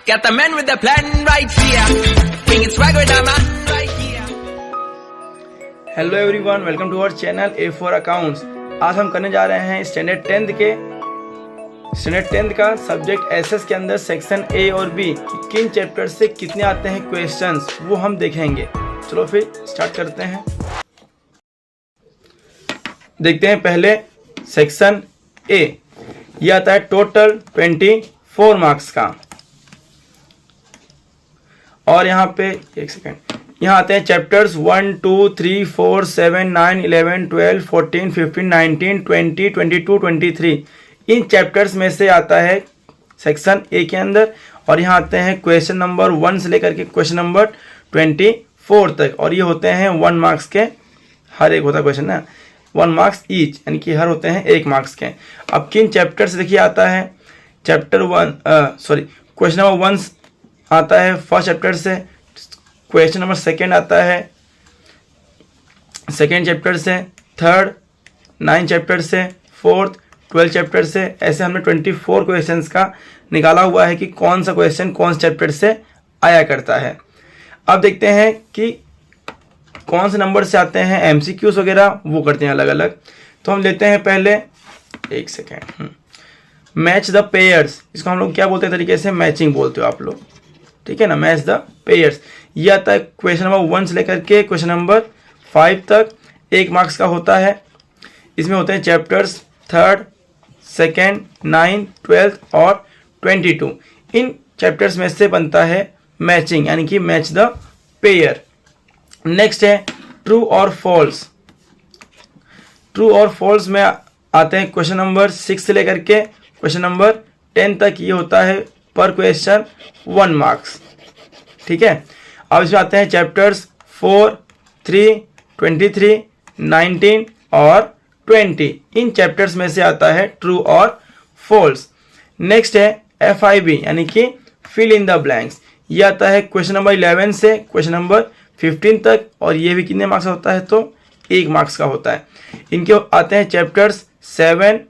Got the man with the plan right here. King is swag with the man right here. Hello everyone, welcome to our channel A4 accounts. आज हम करने जा रहे हैं standard 10th का subject SS के अंदर section A और बी किन चैप्टर से कितने आते हैं क्वेश्चंस, वो हम देखेंगे। चलो फिर स्टार्ट करते हैं। देखते हैं पहले सेक्शन ए। यह आता है टोटल 24 मार्क्स का। और यहाँ पे एक सेकेंड, यहाँ आते हैं चैप्टर्स 1, 2, 3, 4, 7, 9, 11, 12, 14, 15, 19, 20, 22, 23। इन चैप्टर्स में से आता है सेक्शन ए के अंदर। और यहाँ आते हैं क्वेश्चन नंबर 1 से लेकर के क्वेश्चन नंबर 24 तक। और ये होते हैं 1 मार्क्स के, हर एक होता है क्वेश्चन ना 1 मार्क्स ईच, यानी कि हर होते हैं 1 मार्क्स के। अब किन चैप्टर से देखिए आता है क्वेश्चन नंबर 1 आता है फर्स्ट चैप्टर से, क्वेश्चन नंबर 2 आता है सेकेंड चैप्टर से, थर्ड 9 चैप्टर से, फोर्थ 12 चैप्टर से। ऐसे हमने 24 क्वेश्चंस का निकाला हुआ है कि कौन सा क्वेश्चन कौन से चैप्टर से आया करता है। अब देखते हैं कि कौन से नंबर से आते हैं, एमसीक्यूज वगैरह वो करते हैं अलग अलग। तो हम लेते हैं पहले एक सेकेंड, मैच द पेयर्स। इसको हम लोग क्या बोलते हैं तरीके से, मैचिंग बोलते हो आप लोग, ठीक है ना, मैच द पेयर्स। ये आता है क्वेश्चन नंबर 1 से लेकर के क्वेश्चन नंबर 5 तक, 1 मार्क्स का होता है। इसमें होते हैं चैप्टर्स 3rd, 2nd, 9, 12 और 22। इन चैप्टर्स में से बनता है मैचिंग, यानी कि मैच द पेयर। नेक्स्ट है ट्रू और फॉल्स। ट्रू और फॉल्स में आते हैं क्वेश्चन नंबर 6 से लेकर के क्वेश्चन नंबर 10 तक। ये होता है पर क्वेश्चन 1 मार्क्स, ठीक है। अब इसमें आते हैं चैप्टर्स 4, 3, 23, 19 और 20। इन चैप्टर्स में से आता है ट्रू और फॉल्स। नेक्स्ट है FIB, यानी कि फिल इन द ब्लैंक्स। ये आता है क्वेश्चन नंबर 11 से क्वेश्चन नंबर 15 तक। और ये भी कितने मार्क्स का होता है, तो 1 मार्क्स का होता है। इनके आते हैं चैप्टर्स 7,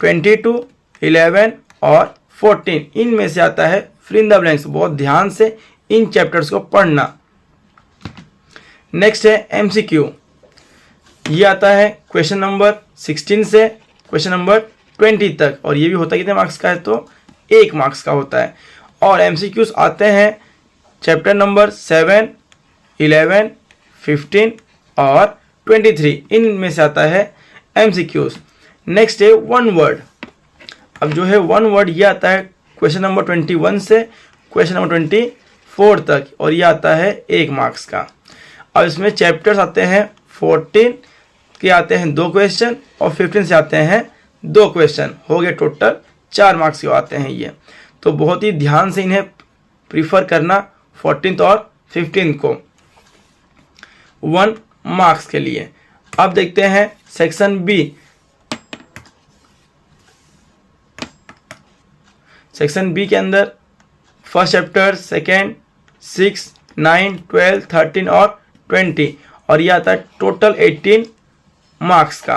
22, 11 और 14। इनमें से आता है फिल इन द ब्लैंक्स। बहुत ध्यान से इन चैप्टर्स को पढ़ना। नेक्स्ट है MCQ। ये आता है क्वेश्चन नंबर 16 से क्वेश्चन नंबर 20 तक। और ये भी होता है कितने मार्क्स का है, तो 1 मार्क्स का होता है। और MCQs आते हैं चैप्टर नंबर 7, 11, 15 और 23। इनमें से आता है MCQs। नेक्स्ट है 1 वर्ड। अब जो है 1 वर्ड, ये आता है क्वेश्चन नंबर 21 से क्वेश्चन नंबर 24 तक। और ये आता है 1 मार्क्स का। अब इसमें चैप्टर्स आते हैं 14 के आते हैं 2 क्वेश्चन और 15 से आते हैं 2 क्वेश्चन। हो गए टोटल 4 मार्क्स के आते हैं ये। तो बहुत ही ध्यान से इन्हें प्रीफर करना 14th और 15th को 1 मार्क्स के लिए। अब देखते हैं सेक्शन बी। सेक्शन बी के अंदर फर्स्ट चैप्टर, 2nd, 6, 9, 12, 13 और 20। और ये आता है टोटल 18 मार्क्स का।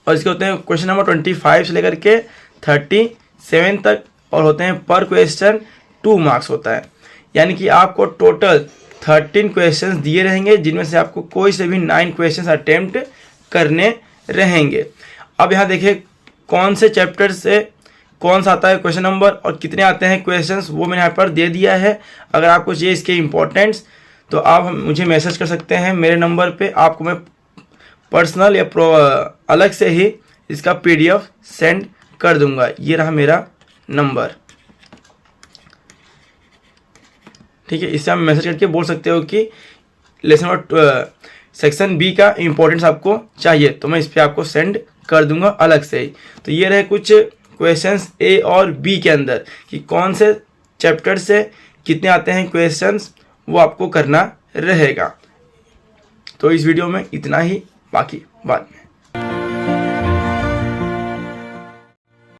और इसके होते हैं क्वेश्चन नंबर 25 से लेकर के 37 तक। और होते हैं पर क्वेश्चन 2 मार्क्स होता है। यानी कि आपको टोटल 13 क्वेश्चंस दिए रहेंगे, जिनमें से आपको कोई से भी 9 क्वेश्चंस अटेम्प्ट करने रहेंगे। अब यहाँ देखिए कौन से चैप्टर से कौन सा आता है क्वेश्चन नंबर और कितने आते हैं क्वेश्चंस, वो मैंने यहाँ पर दे दिया है। अगर आपको चाहिए इसके इम्पोर्टेंट्स तो आप मुझे मैसेज कर सकते हैं मेरे नंबर पे। आपको मैं पर्सनल या अलग से ही इसका PDF सेंड कर दूंगा। ये रहा मेरा नंबर, ठीक है। इससे आप मैसेज करके बोल सकते हो कि लेसन नंबर सेक्शन बी का इम्पोर्टेंस आपको चाहिए, तो मैं इस पर आपको सेंड कर दूंगा अलग से ही। तो ये रहे कुछ क्वेश्चंस ए और बी के अंदर कि कौन से चैप्टर से कितने आते हैं क्वेश्चंस, वो आपको करना रहेगा। तो इस वीडियो में इतना ही, बाकी बाद में।